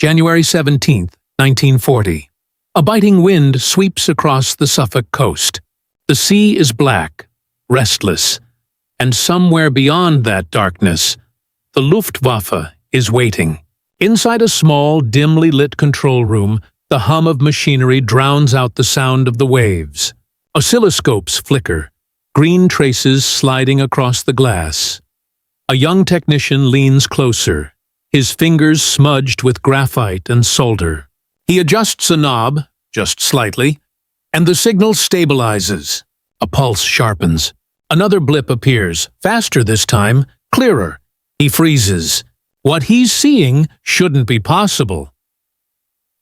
January 17, 1940. A biting wind sweeps across the Suffolk coast. The sea is black, restless, and somewhere beyond that darkness, the Luftwaffe is waiting. Inside a small, dimly lit control room, the hum of machinery drowns out the sound of the waves. Oscilloscopes flicker, green traces sliding across the glass. A young technician leans closer, his fingers smudged with graphite and solder. He adjusts a knob, just slightly, and the signal stabilizes. A pulse sharpens. Another blip appears, faster this time, clearer. He freezes. What he's seeing shouldn't be possible.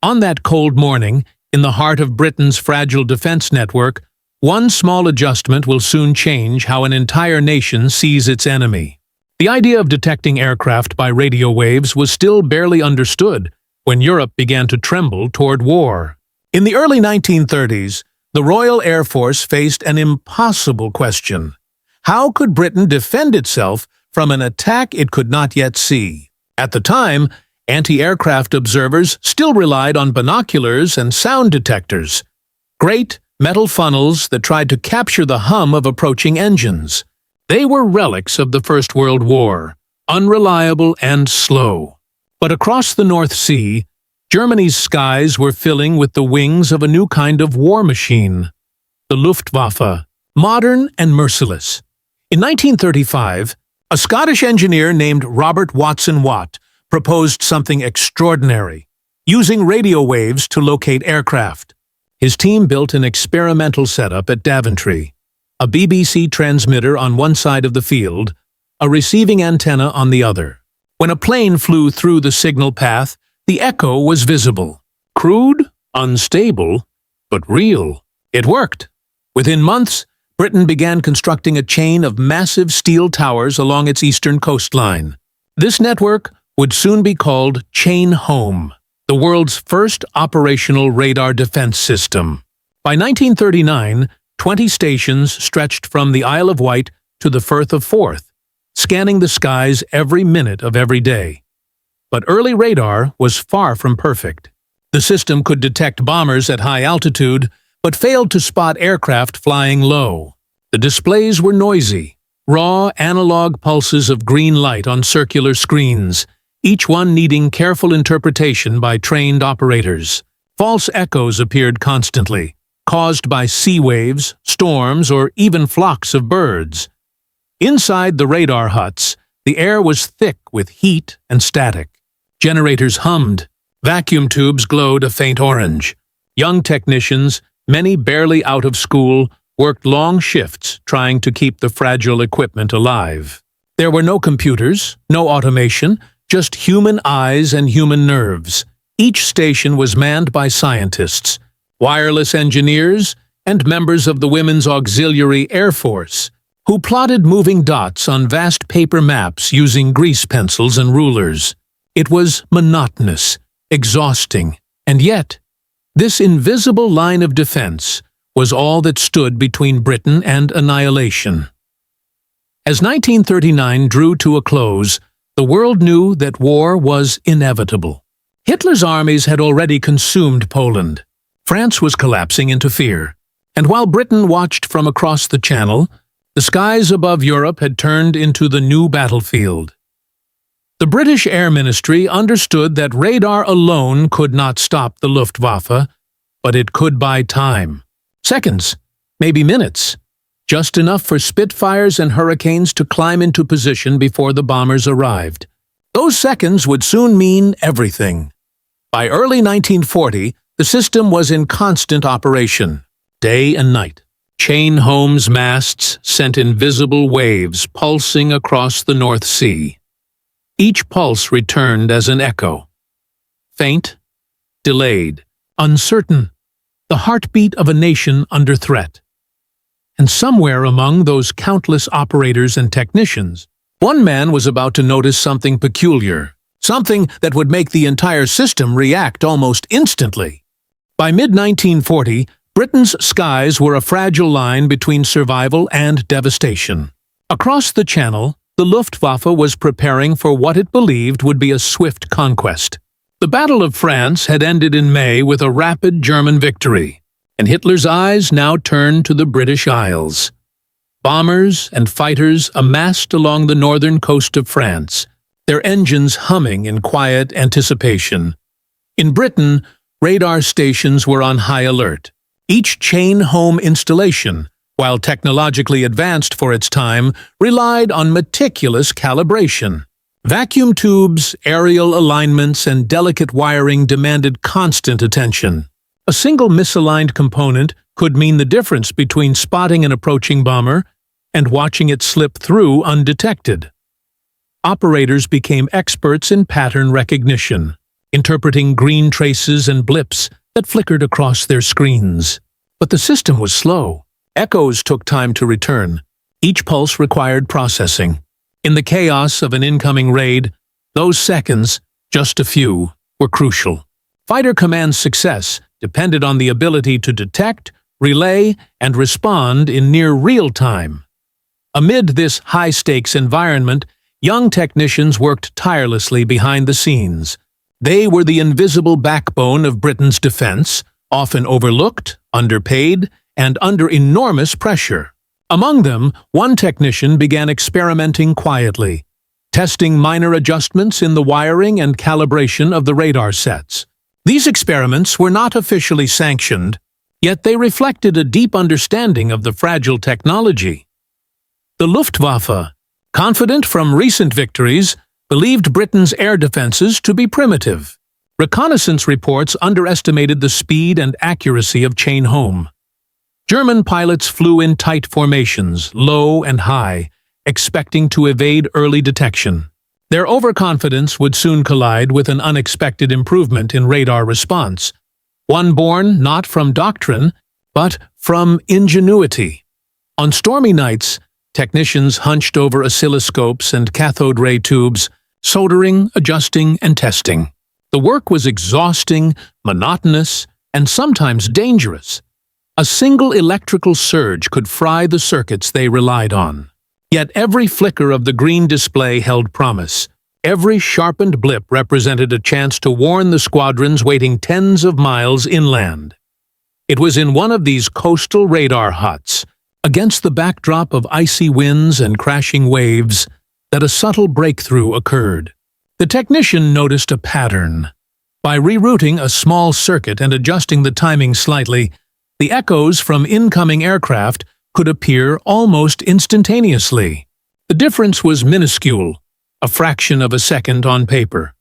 On that cold morning, in the heart of Britain's fragile defense network, one small adjustment will soon change how an entire nation sees its enemy. The idea of detecting aircraft by radio waves was still barely understood when Europe began to tremble toward war. In the early 1930s, the Royal Air Force faced an impossible question. How could Britain defend itself from an attack it could not yet see? At the time, anti-aircraft observers still relied on binoculars and sound detectors, great metal funnels that tried to capture the hum of approaching engines. They were relics of the First World War, unreliable and slow. But across the North Sea, Germany's skies were filling with the wings of a new kind of war machine, the Luftwaffe, modern and merciless. In 1935, a Scottish engineer named Robert Watson Watt proposed something extraordinary, using radio waves to locate aircraft. His team built an experimental setup at Daventry, a BBC transmitter on one side of the field, a receiving antenna on the other. When a plane flew through the signal path, the echo was visible. Crude, unstable, but real. It worked. Within months, Britain began constructing a chain of massive steel towers along its eastern coastline. This network would soon be called Chain Home, the world's first operational radar defense system. By 1939, 20 stations stretched from the Isle of Wight to the Firth of Forth, scanning the skies every minute of every day. But early radar was far from perfect. The system could detect bombers at high altitude, but failed to spot aircraft flying low. The displays were noisy, raw analog pulses of green light on circular screens, each one needing careful interpretation by trained operators. False echoes appeared constantly, caused by sea waves, storms, or even flocks of birds. Inside the radar huts, the air was thick with heat and static. Generators hummed. Vacuum tubes glowed a faint orange. Young technicians, many barely out of school, worked long shifts trying to keep the fragile equipment alive. There were no computers, no automation, just human eyes and human nerves. Each station was manned by scientists, wireless engineers, and members of the Women's Auxiliary Air Force, who plotted moving dots on vast paper maps using grease pencils and rulers. It was monotonous, exhausting, and yet, this invisible line of defense was all that stood between Britain and annihilation. As 1939 drew to a close, the world knew that war was inevitable. Hitler's armies had already consumed Poland. France was collapsing into fear. And while Britain watched from across the Channel, the skies above Europe had turned into the new battlefield. The British Air Ministry understood that radar alone could not stop the Luftwaffe, but it could buy time. Seconds, maybe minutes, just enough for Spitfires and Hurricanes to climb into position before the bombers arrived. Those seconds would soon mean everything. By early 1940, the system was in constant operation, day and night. Chain Home's masts sent invisible waves pulsing across the North Sea. Each pulse returned as an echo. Faint, delayed, uncertain, the heartbeat of a nation under threat. And somewhere among those countless operators and technicians, one man was about to notice something peculiar, something that would make the entire system react almost instantly. By mid-1940, Britain's skies were a fragile line between survival and devastation. Across the Channel, the Luftwaffe was preparing for what it believed would be a swift conquest. The Battle of France had ended in May with a rapid German victory, and Hitler's eyes now turned to the British Isles. Bombers and fighters amassed along the northern coast of France, their engines humming in quiet anticipation. In Britain, radar stations were on high alert. Each chain-home installation, while technologically advanced for its time, relied on meticulous calibration. Vacuum tubes, aerial alignments, and delicate wiring demanded constant attention. A single misaligned component could mean the difference between spotting an approaching bomber and watching it slip through undetected. Operators became experts in pattern recognition, interpreting green traces and blips that flickered across their screens. But the system was slow. Echoes took time to return. Each pulse required processing. In the chaos of an incoming raid, those seconds, just a few, were crucial. Fighter Command's success depended on the ability to detect, relay, and respond in near real time. Amid this high-stakes environment, young technicians worked tirelessly behind the scenes. They were the invisible backbone of Britain's defense, often overlooked, underpaid, and under enormous pressure. Among them, one technician began experimenting quietly, testing minor adjustments in the wiring and calibration of the radar sets. These experiments were not officially sanctioned, yet they reflected a deep understanding of the fragile technology. The Luftwaffe, confident from recent victories, believed Britain's air defenses to be primitive. Reconnaissance reports underestimated the speed and accuracy of chain-home. German pilots flew in tight formations, low and high, expecting to evade early detection. Their overconfidence would soon collide with an unexpected improvement in radar response, one born not from doctrine, but from ingenuity. On stormy nights, technicians hunched over oscilloscopes and cathode ray tubes, soldering, adjusting, and testing. The work was exhausting, monotonous, and sometimes dangerous. A single electrical surge could fry the circuits they relied on. Yet every flicker of the green display held promise. Every sharpened blip represented a chance to warn the squadrons waiting tens of miles inland. It was in one of these coastal radar huts, against the backdrop of icy winds and crashing waves, that a subtle breakthrough occurred. The technician noticed a pattern. By rerouting a small circuit and adjusting the timing slightly, the echoes from incoming aircraft could appear almost instantaneously. The difference was minuscule, a fraction of a second on paper.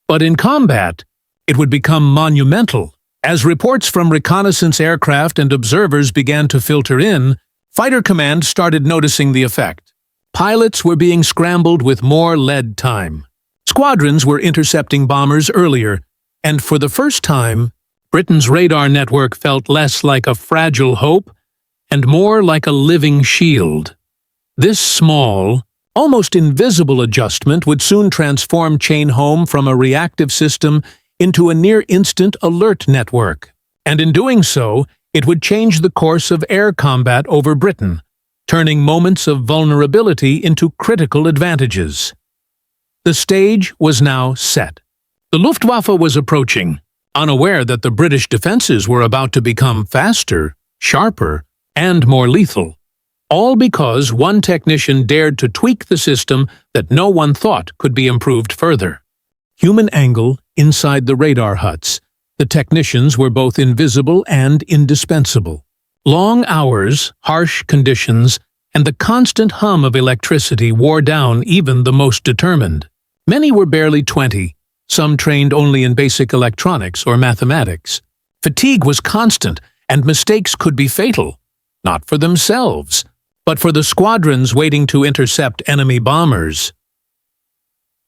But in combat, it would become monumental. As reports from reconnaissance aircraft and observers began to filter in, Fighter Command started noticing the effect. Pilots were being scrambled with more lead time. Squadrons were intercepting bombers earlier, and for the first time, Britain's radar network felt less like a fragile hope and more like a living shield. This small, almost invisible adjustment would soon transform chain-home from a reactive system into a near-instant alert network. And in doing so, it would change the course of air combat over Britain, turning moments of vulnerability into critical advantages. The stage was now set. The Luftwaffe was approaching, unaware that the British defenses were about to become faster, sharper, and more lethal. All because one technician dared to tweak the system that no one thought could be improved further. Human angle inside the radar huts. The technicians were both invisible and indispensable. Long hours, harsh conditions, and the constant hum of electricity wore down even the most determined. Many were barely 20, some trained only in basic electronics or mathematics. Fatigue was constant, and mistakes could be fatal, not for themselves, but for the squadrons waiting to intercept enemy bombers.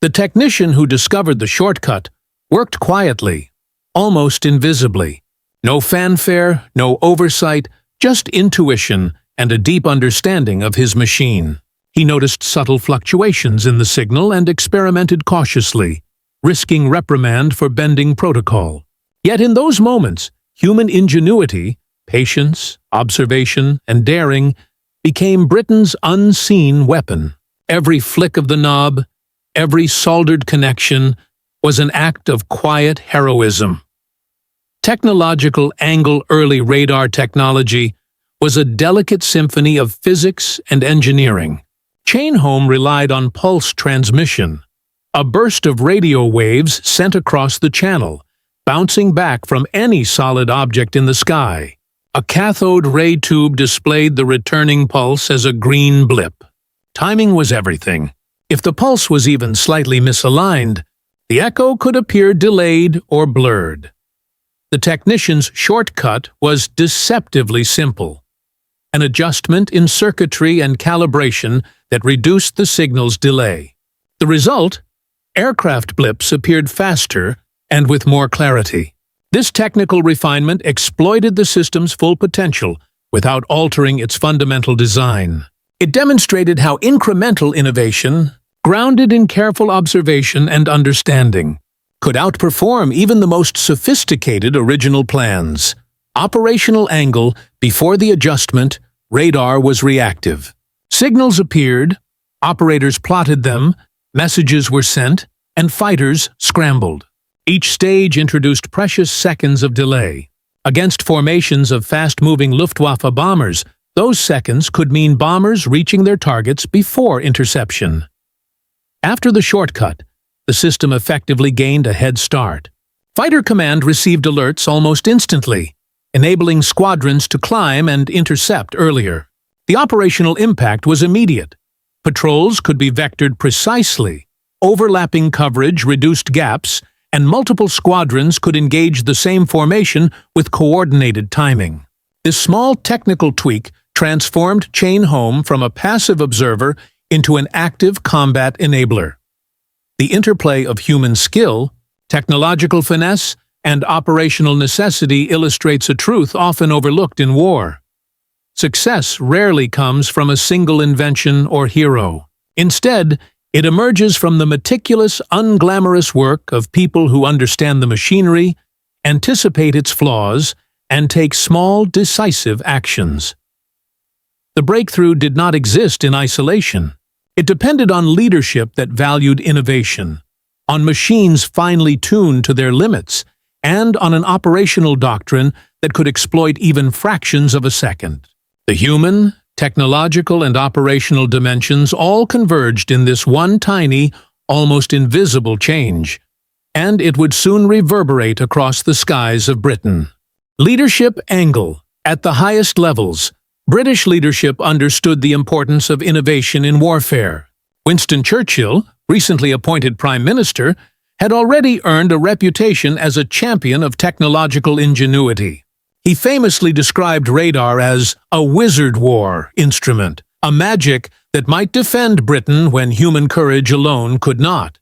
The technician who discovered the shortcut worked quietly, almost invisibly. No fanfare, no oversight, just intuition and a deep understanding of his machine. He noticed subtle fluctuations in the signal and experimented cautiously, risking reprimand for bending protocol. Yet in those moments, human ingenuity, patience, observation, and daring became Britain's unseen weapon. Every flick of the knob, every soldered connection, was an act of quiet heroism. Technological angle-early radar technology was a delicate symphony of physics and engineering. Chain-home relied on pulse transmission, a burst of radio waves sent across the channel, bouncing back from any solid object in the sky. A cathode ray tube displayed the returning pulse as a green blip. Timing was everything. If the pulse was even slightly misaligned, the echo could appear delayed or blurred. The technician's shortcut was deceptively simple: an adjustment in circuitry and calibration that reduced the signal's delay. The result? Aircraft blips appeared faster and with more clarity. This technical refinement exploited the system's full potential without altering its fundamental design. It demonstrated how incremental innovation, grounded in careful observation and understanding, could outperform even the most sophisticated original plans. Operational angle: before the adjustment, radar was reactive. Signals appeared, operators plotted them, messages were sent, and fighters scrambled. Each stage introduced precious seconds of delay. Against formations of fast-moving Luftwaffe bombers, those seconds could mean bombers reaching their targets before interception. After the shortcut, the system effectively gained a head start. Fighter Command received alerts almost instantly, enabling squadrons to climb and intercept earlier. The operational impact was immediate. Patrols could be vectored precisely, overlapping coverage reduced gaps, and multiple squadrons could engage the same formation with coordinated timing. This small technical tweak transformed Chain-home from a passive observer into an active combat enabler. The interplay of human skill, technological finesse, and operational necessity illustrates a truth often overlooked in war. Success rarely comes from a single invention or hero. Instead, it emerges from the meticulous, unglamorous work of people who understand the machinery, anticipate its flaws, and take small, decisive actions. The breakthrough did not exist in isolation. It depended on leadership that valued innovation, on machines finely tuned to their limits, and on an operational doctrine that could exploit even fractions of a second. The human, technological, and operational dimensions all converged in this one tiny, almost invisible change, and it would soon reverberate across the skies of Britain. Leadership angle. At the highest levels, British leadership understood the importance of innovation in warfare. Winston Churchill, recently appointed Prime Minister, had already earned a reputation as a champion of technological ingenuity. He famously described radar as a wizard war instrument, a magic that might defend Britain when human courage alone could not.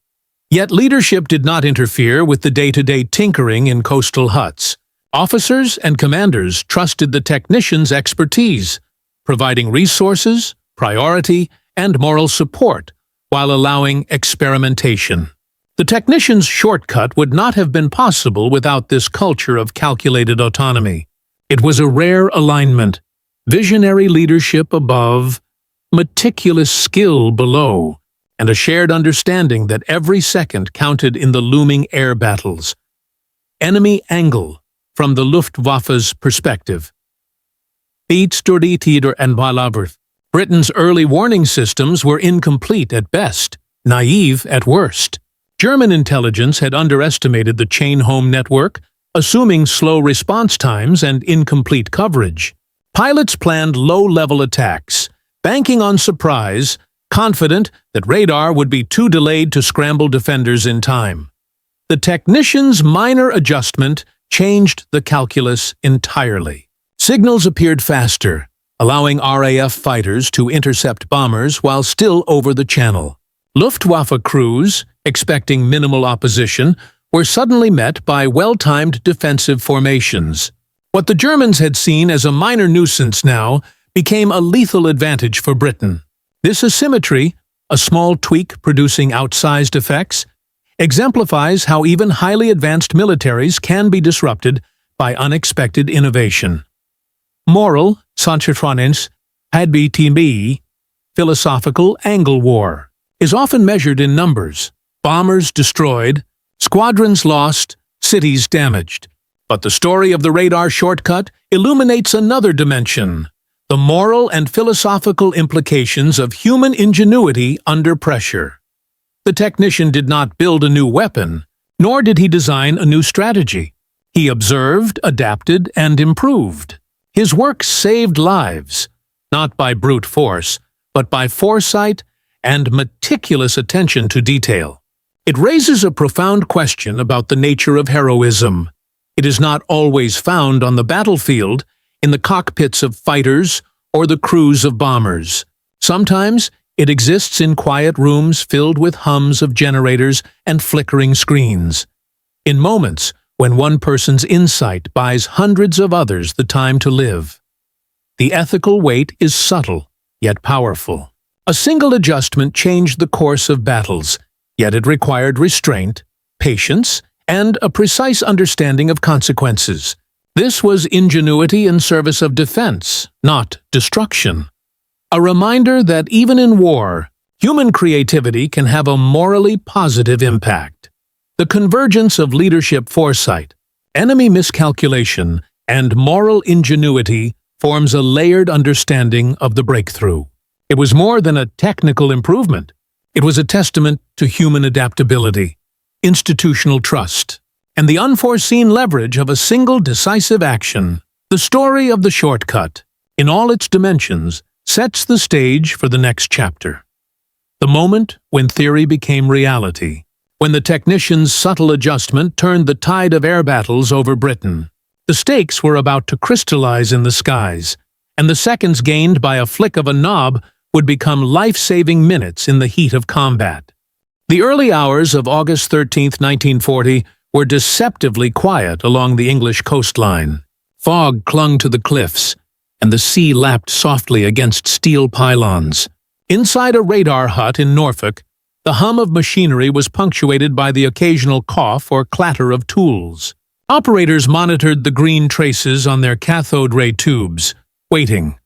Yet leadership did not interfere with the day-to-day tinkering in coastal huts. Officers and commanders trusted the technicians' expertise, providing resources, priority, and moral support, while allowing experimentation. The technician's shortcut would not have been possible without this culture of calculated autonomy. It was a rare alignment: visionary leadership above, meticulous skill below, and a shared understanding that every second counted in the looming air battles. Enemy angle, from the Luftwaffe's perspective. Tider and Balavert. Britain's early warning systems were incomplete at best, naive at worst. German intelligence had underestimated the Chain-home network, assuming slow response times and incomplete coverage. Pilots planned low-level attacks, banking on surprise, confident that radar would be too delayed to scramble defenders in time. The technician's minor adjustment changed the calculus entirely. Signals appeared faster, allowing RAF fighters to intercept bombers while still over the channel. Luftwaffe crews, expecting minimal opposition, were suddenly met by well-timed defensive formations. What the Germans had seen as a minor nuisance now became a lethal advantage for Britain. This asymmetry, a small tweak producing outsized effects, exemplifies how even highly advanced militaries can be disrupted by unexpected innovation. Moral, Sanchifranens, Hadbi, philosophical angle war, is often measured in numbers: bombers destroyed, Squadrons lost, cities damaged. But the story of the radar shortcut illuminates another dimension: the moral and philosophical implications of human ingenuity under pressure. The technician did not build a new weapon, nor did he design a new strategy. He observed, adapted, and improved. His work saved lives, not by brute force, but by foresight and meticulous attention to detail. It raises a profound question about the nature of heroism. It is not always found on the battlefield, in the cockpits of fighters, or the crews of bombers. Sometimes it exists in quiet rooms filled with hums of generators and flickering screens. In moments when one person's insight buys hundreds of others the time to live. The ethical weight is subtle, yet powerful. A single adjustment changed the course of battles, yet it required restraint, patience, and a precise understanding of consequences. This was ingenuity in service of defense, not destruction. A reminder that even in war, human creativity can have a morally positive impact. The convergence of leadership foresight, enemy miscalculation, and moral ingenuity forms a layered understanding of the breakthrough. It was more than a technical improvement. It was a testament to human adaptability, institutional trust, and the unforeseen leverage of a single decisive action. The story of the shortcut, in all its dimensions, sets the stage for the next chapter. The moment when theory became reality, when the technician's subtle adjustment turned the tide of air battles over Britain. The stakes were about to crystallize in the skies, and the seconds gained by a flick of a knob would become life-saving minutes in the heat of combat. The early hours of August 13, 1940, were deceptively quiet along the English coastline. Fog clung to the cliffs, and the sea lapped softly against steel pylons. Inside a radar hut in Norfolk, the hum of machinery was punctuated by the occasional cough or clatter of tools. Operators monitored the green traces on their cathode ray tubes, waiting.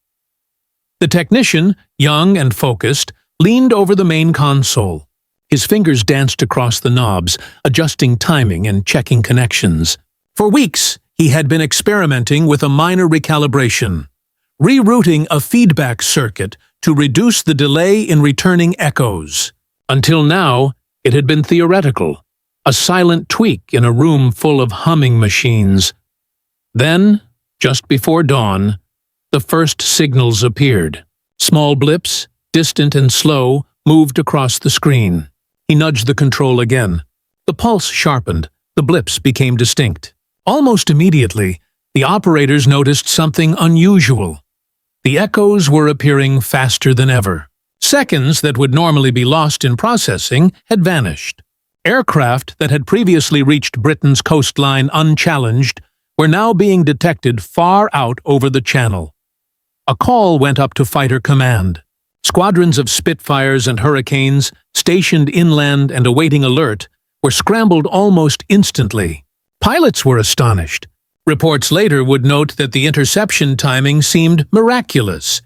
The technician, young and focused, leaned over the main console. His fingers danced across the knobs, adjusting timing and checking connections. For weeks, he had been experimenting with a minor recalibration, rerouting a feedback circuit to reduce the delay in returning echoes. Until now, it had been theoretical, a silent tweak in a room full of humming machines. Then, just before dawn, the first signals appeared. Small blips, distant and slow, moved across the screen. He nudged the control again. The pulse sharpened. The blips became distinct. Almost immediately, the operators noticed something unusual. The echoes were appearing faster than ever. Seconds that would normally be lost in processing had vanished. Aircraft that had previously reached Britain's coastline unchallenged were now being detected far out over the channel. A call went up to Fighter Command. Squadrons of Spitfires and Hurricanes, stationed inland and awaiting alert, were scrambled almost instantly. Pilots were astonished. Reports later would note that the interception timing seemed miraculous.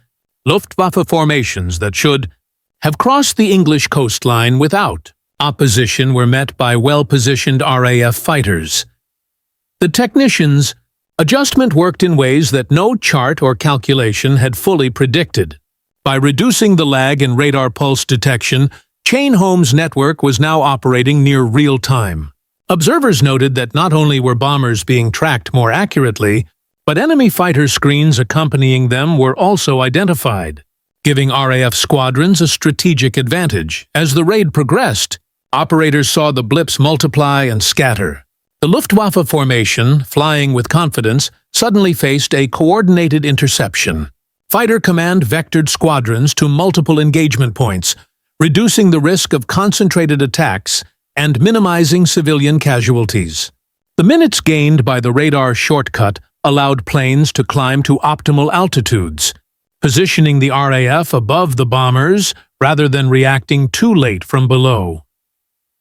Luftwaffe formations that should have crossed the English coastline without opposition were met by well-positioned RAF fighters. The technicians' adjustment worked in ways that no chart or calculation had fully predicted. By reducing the lag in radar pulse detection, Chain-Holmes' network was now operating near real time. Observers noted that not only were bombers being tracked more accurately, but enemy fighter screens accompanying them were also identified, giving RAF squadrons a strategic advantage. As the raid progressed, operators saw the blips multiply and scatter. The Luftwaffe formation, flying with confidence, suddenly faced a coordinated interception. Fighter Command vectored squadrons to multiple engagement points, reducing the risk of concentrated attacks and minimizing civilian casualties. The minutes gained by the radar shortcut allowed planes to climb to optimal altitudes, positioning the RAF above the bombers rather than reacting too late from below.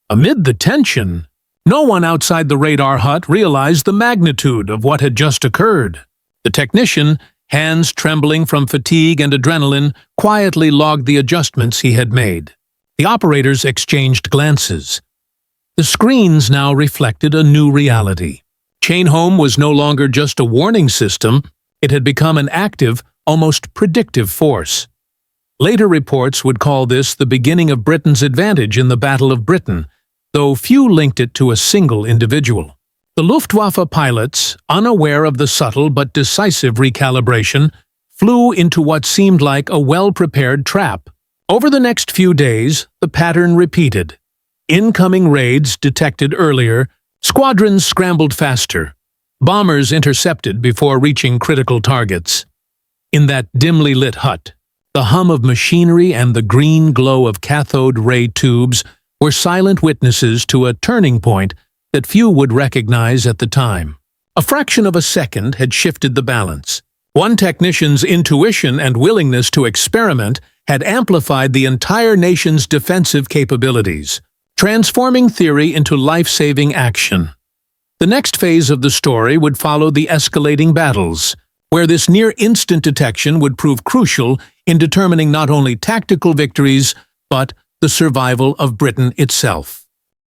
Amid the tension, no one outside the radar hut realized the magnitude of what had just occurred. The technician, hands trembling from fatigue and adrenaline, quietly logged the adjustments he had made. The operators exchanged glances. The screens now reflected a new reality. Chain home was no longer just a warning system, it had become an active, almost predictive force. Later reports would call this the beginning of Britain's advantage in the Battle of Britain, though few linked it to a single individual. The Luftwaffe pilots, unaware of the subtle but decisive recalibration, flew into what seemed like a well-prepared trap. Over the next few days, the pattern repeated. Incoming raids detected earlier, squadrons scrambled faster, bombers intercepted before reaching critical targets. In that dimly lit hut, the hum of machinery and the green glow of cathode ray tubes were silent witnesses to a turning point that few would recognize at the time. A fraction of a second had shifted the balance. One technician's intuition and willingness to experiment had amplified the entire nation's defensive capabilities, transforming theory into life-saving action. The next phase of the story would follow the escalating battles, where this near-instant detection would prove crucial in determining not only tactical victories, but the survival of Britain itself.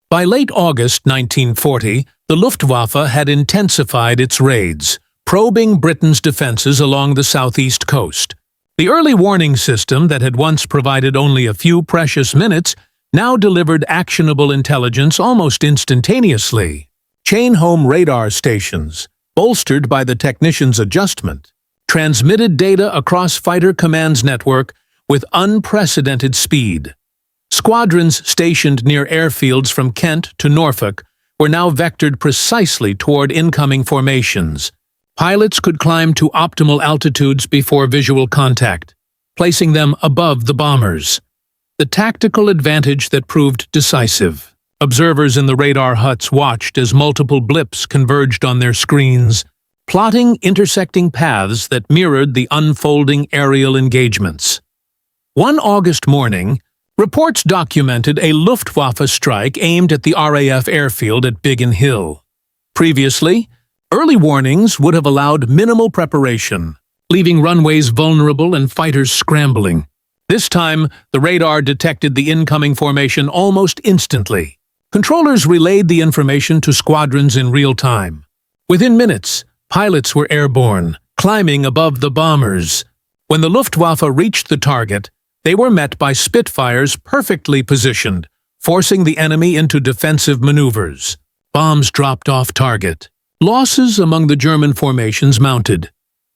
By late August 1940, the Luftwaffe had intensified its raids, probing Britain's defenses along the southeast coast. The early warning system that had once provided only a few precious minutes now delivered actionable intelligence almost instantaneously. Chain-home radar stations, bolstered by the technician's adjustment, transmitted data across Fighter Command's network with unprecedented speed. Squadrons stationed near airfields from Kent to Norfolk were now vectored precisely toward incoming formations. Pilots could climb to optimal altitudes before visual contact, placing them above the bombers. The tactical advantage that proved decisive. Observers in the radar huts watched as multiple blips converged on their screens, plotting intersecting paths that mirrored the unfolding aerial engagements. One August morning, reports documented a Luftwaffe strike aimed at the RAF airfield at Biggin Hill. Previously, early warnings would have allowed minimal preparation, leaving runways vulnerable and fighters scrambling. This time, the radar detected the incoming formation almost instantly. Controllers relayed the information to squadrons in real time. Within minutes, pilots were airborne, climbing above the bombers. When the Luftwaffe reached the target, they were met by Spitfires perfectly positioned, forcing the enemy into defensive maneuvers. Bombs dropped off target. Losses among the German formations mounted.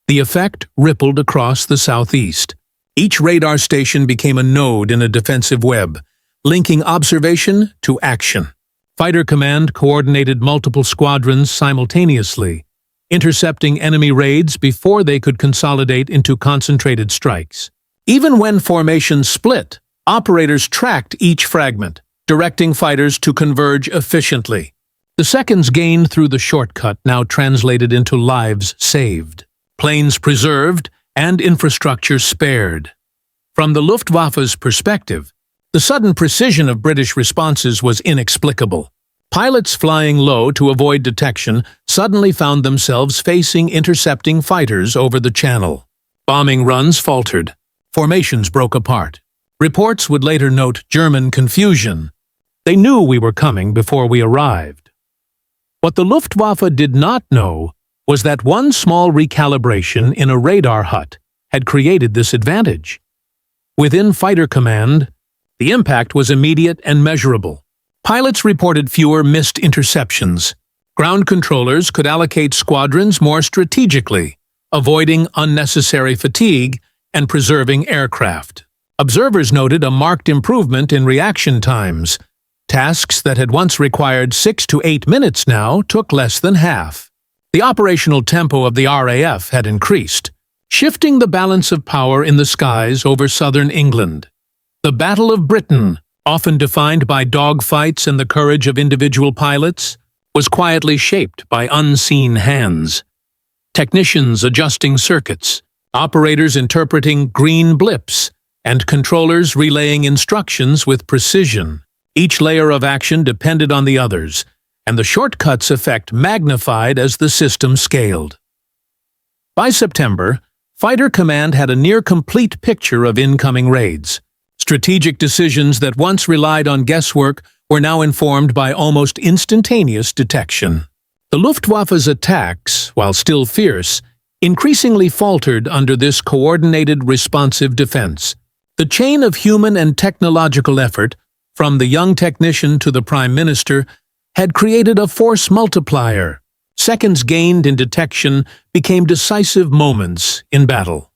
The effect rippled across the southeast. Each radar station became a node in a defensive web, linking observation to action. Fighter Command coordinated multiple squadrons simultaneously, intercepting enemy raids before they could consolidate into concentrated strikes. Even when formations split, operators tracked each fragment, directing fighters to converge efficiently. The seconds gained through the shortcut now translated into lives saved, planes preserved, and infrastructure spared. From the Luftwaffe's perspective, the sudden precision of British responses was inexplicable. Pilots flying low to avoid detection suddenly found themselves facing intercepting fighters over the channel. Bombing runs faltered. Formations broke apart. Reports would later note German confusion. They knew we were coming before we arrived. What the Luftwaffe did not know was that one small recalibration in a radar hut had created this advantage. Within Fighter Command, the impact was immediate and measurable. Pilots reported fewer missed interceptions. Ground controllers could allocate squadrons more strategically, avoiding unnecessary fatigue and preserving aircraft. Observers noted a marked improvement in reaction times. Tasks that had once required 6 to 8 minutes now took less than half. The operational tempo of the RAF had increased, shifting the balance of power in the skies over southern England. The Battle of Britain, often defined by dogfights and the courage of individual pilots, was quietly shaped by unseen hands. Technicians adjusting circuits, operators interpreting green blips, and controllers relaying instructions with precision. Each layer of action depended on the others, and the shortcuts effect magnified as the system scaled. By September, Fighter Command had a near-complete picture of incoming raids. Strategic decisions that once relied on guesswork were now informed by almost instantaneous detection. The Luftwaffe's attacks, while still fierce, increasingly faltered under this coordinated responsive defense. The chain of human and technological effort, from the young technician to the Prime Minister, had created a force multiplier. Seconds gained in detection became decisive moments in battle.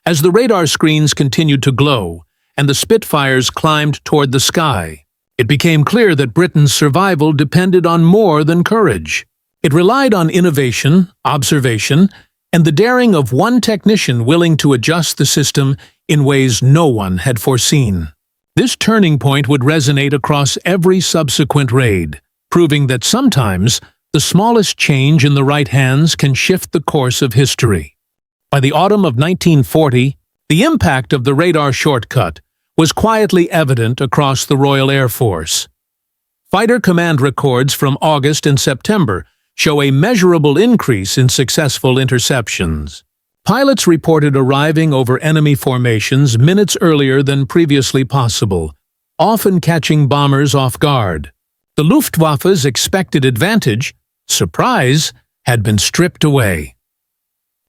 As the radar screens continued to glow and the Spitfires climbed toward the sky, it became clear that Britain's survival depended on more than courage. It relied on innovation, observation, and the daring of one technician willing to adjust the system in ways no one had foreseen. This turning point would resonate across every subsequent raid, proving that sometimes the smallest change in the right hands can shift the course of history. By the autumn of 1940, the impact of the radar shortcut was quietly evident across the Royal Air Force. Fighter command records from August and September show a measurable increase in successful interceptions. Pilots reported arriving over enemy formations minutes earlier than previously possible, often catching bombers off guard. The Luftwaffe's expected advantage, surprise, had been stripped away.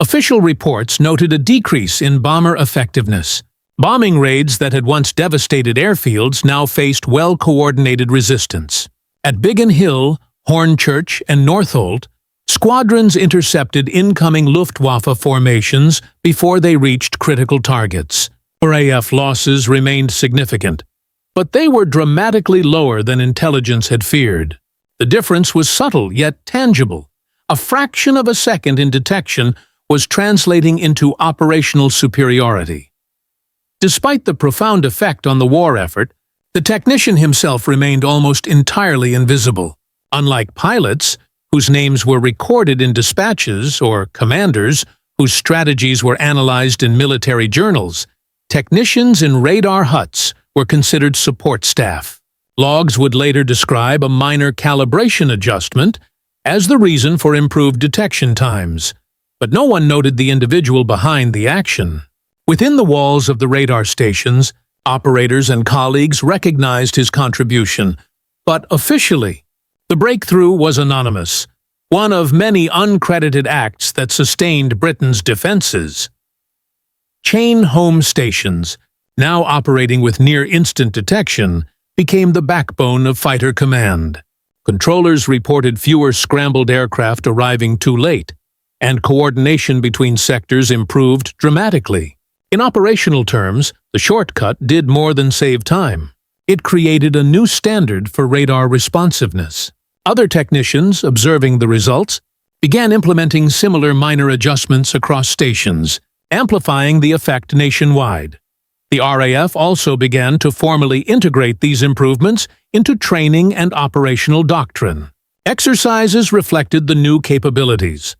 Official reports noted a decrease in bomber effectiveness. Bombing raids that had once devastated airfields now faced well-coordinated resistance. At Biggin Hill, Hornchurch, and Northolt, squadrons intercepted incoming Luftwaffe formations before they reached critical targets. RAF losses remained significant, but they were dramatically lower than intelligence had feared. The difference was subtle yet tangible. A fraction of a second in detection was translating into operational superiority. Despite the profound effect on the war effort, the technician himself remained almost entirely invisible. Unlike pilots, whose names were recorded in dispatches, or commanders, whose strategies were analyzed in military journals, technicians in radar huts were considered support staff. Logs would later describe a minor calibration adjustment as the reason for improved detection times, but no one noted the individual behind the action. Within the walls of the radar stations, operators and colleagues recognized his contribution, but officially, the breakthrough was anonymous, one of many uncredited acts that sustained Britain's defenses. Chain home stations, now operating with near-instant detection, became the backbone of fighter command. Controllers reported fewer scrambled aircraft arriving too late, and coordination between sectors improved dramatically. In operational terms, the shortcut did more than save time. It created a new standard for radar responsiveness. Other technicians, observing the results, began implementing similar minor adjustments across stations, amplifying the effect nationwide. The RAF also began to formally integrate these improvements into training and operational doctrine. Exercises reflected the new capabilities.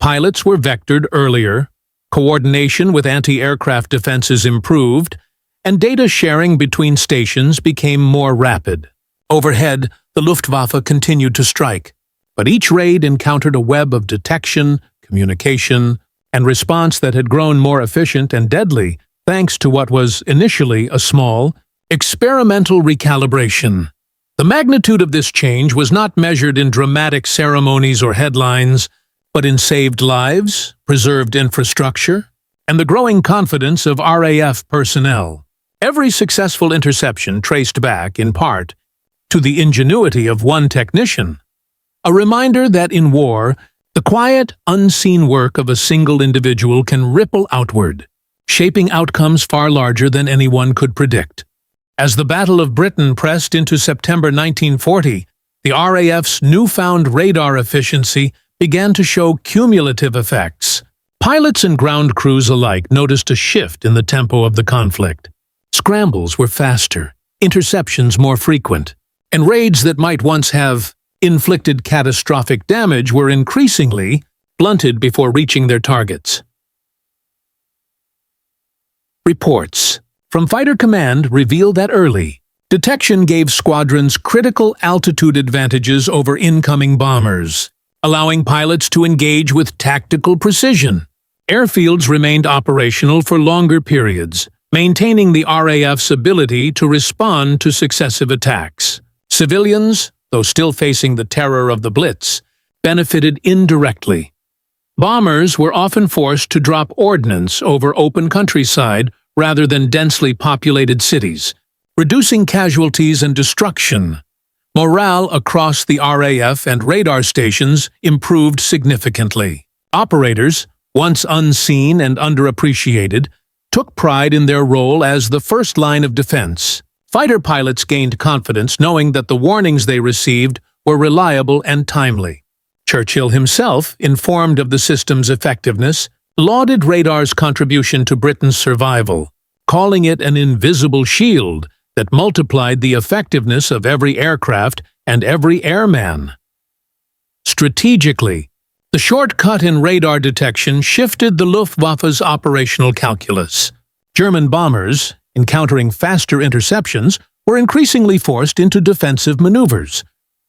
Pilots were vectored earlier, coordination with anti-aircraft defenses improved, and data sharing between stations became more rapid. Overhead, the Luftwaffe continued to strike, but each raid encountered a web of detection, communication, and response that had grown more efficient and deadly thanks to what was initially a small, experimental recalibration. The magnitude of this change was not measured in dramatic ceremonies or headlines, but in saved lives, preserved infrastructure, and the growing confidence of RAF personnel. Every successful interception traced back, in part, to the ingenuity of one technician. A reminder that in war, the quiet, unseen work of a single individual can ripple outward, shaping outcomes far larger than anyone could predict. As the Battle of Britain pressed into September 1940, the RAF's newfound radar efficiency began to show cumulative effects. Pilots and ground crews alike noticed a shift in the tempo of the conflict. Scrambles were faster, interceptions more frequent, and raids that might once have inflicted catastrophic damage were increasingly blunted before reaching their targets. Reports from Fighter Command revealed that early detection gave squadrons critical altitude advantages over incoming bombers, allowing pilots to engage with tactical precision. Airfields remained operational for longer periods, maintaining the RAF's ability to respond to successive attacks. Civilians, though still facing the terror of the Blitz, benefited indirectly. Bombers were often forced to drop ordnance over open countryside rather than densely populated cities, reducing casualties and destruction. Morale across the RAF and radar stations improved significantly. Operators, once unseen and underappreciated, took pride in their role as the first line of defense. Fighter pilots gained confidence knowing that the warnings they received were reliable and timely. Churchill himself, informed of the system's effectiveness, lauded radar's contribution to Britain's survival, calling it an invisible shield that multiplied the effectiveness of every aircraft and every airman. Strategically, the shortcut in radar detection shifted the Luftwaffe's operational calculus. German bombers, encountering faster interceptions, were increasingly forced into defensive maneuvers,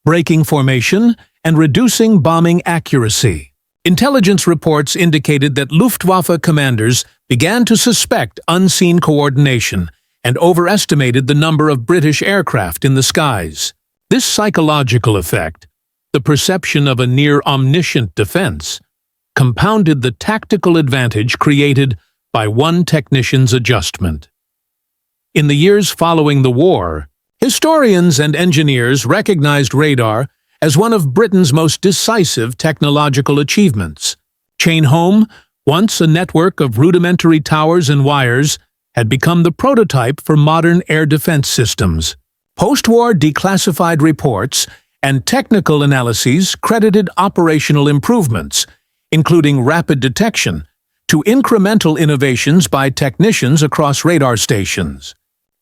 breaking formation and reducing bombing accuracy. Intelligence reports indicated that Luftwaffe commanders began to suspect unseen coordination and overestimated the number of British aircraft in the skies. This psychological effect, the perception of a near-omniscient defense, compounded the tactical advantage created by one technician's adjustment. In the years following the war, historians and engineers recognized radar as one of Britain's most decisive technological achievements. Chain Home, once a network of rudimentary towers and wires, had become the prototype for modern air defense systems. Post-war declassified reports and technical analyses credited operational improvements, including rapid detection, to incremental innovations by technicians across radar stations.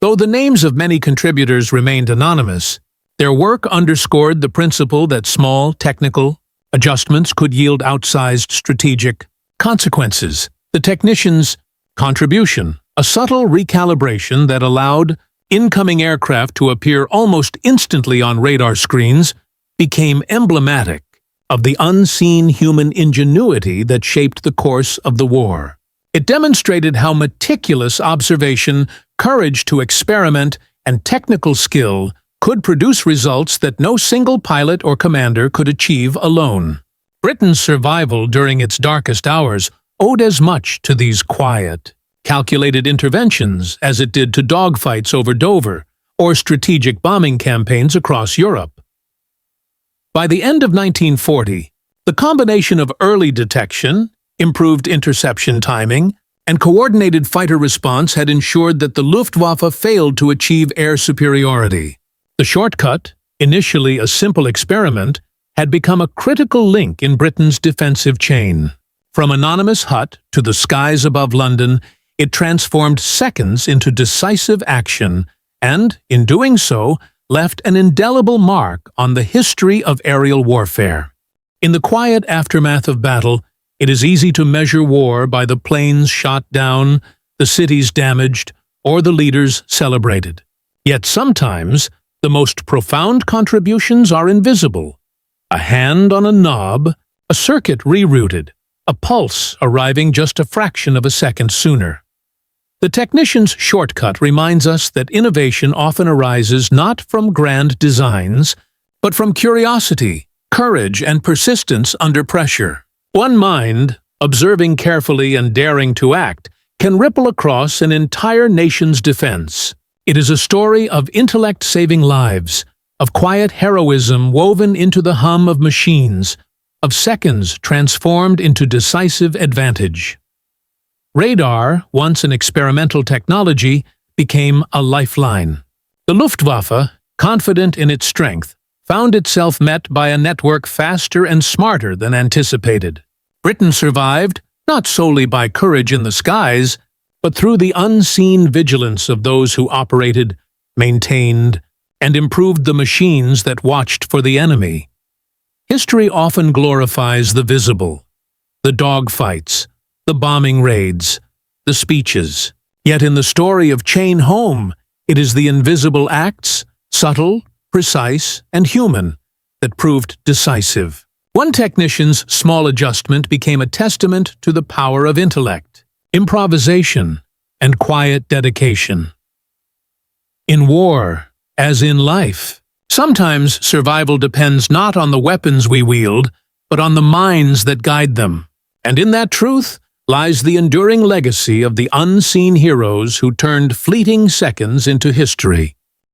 Though the names of many contributors remained anonymous, their work underscored the principle that small, technical adjustments could yield outsized strategic consequences. The technicians' contribution, a subtle recalibration that allowed incoming aircraft to appear almost instantly on radar screens, became emblematic of the unseen human ingenuity that shaped the course of the war. It demonstrated how meticulous observation, courage to experiment, and technical skill could produce results that no single pilot or commander could achieve alone. Britain's survival during its darkest hours owed as much to these quiet, calculated interventions as it did to dogfights over Dover or strategic bombing campaigns across Europe. By the end of 1940, the combination of early detection, improved interception timing, and coordinated fighter response had ensured that the Luftwaffe failed to achieve air superiority. The shortcut, initially a simple experiment, had become a critical link in Britain's defensive chain. From anonymous hut to the skies above London, it transformed seconds into decisive action and, in doing so, left an indelible mark on the history of aerial warfare. In the quiet aftermath of battle, it is easy to measure war by the planes shot down, the cities damaged, or the leaders celebrated. Yet sometimes, the most profound contributions are invisible. A hand on a knob, a circuit rerouted, a pulse arriving just a fraction of a second sooner. The technician's shortcut reminds us that innovation often arises not from grand designs, but from curiosity, courage, and persistence under pressure. One mind, observing carefully and daring to act, can ripple across an entire nation's defense. It is a story of intellect saving lives, of quiet heroism woven into the hum of machines, of seconds transformed into decisive advantage. Radar, once an experimental technology, became a lifeline. The Luftwaffe, confident in its strength, found itself met by a network faster and smarter than anticipated. Britain survived, not solely by courage in the skies, but through the unseen vigilance of those who operated, maintained, and improved the machines that watched for the enemy. History often glorifies the visible, the dogfights, the bombing raids, the speeches. Yet in the story of Chain Home, it is the invisible acts, subtle, precise, and human, that proved decisive. One technician's small adjustment became a testament to the power of intellect, improvisation, and quiet dedication. In war, as in life, Sometimes survival depends not on the weapons we wield, but on the minds that guide them. And in that truth lies the enduring legacy of the unseen heroes who turned fleeting seconds into history.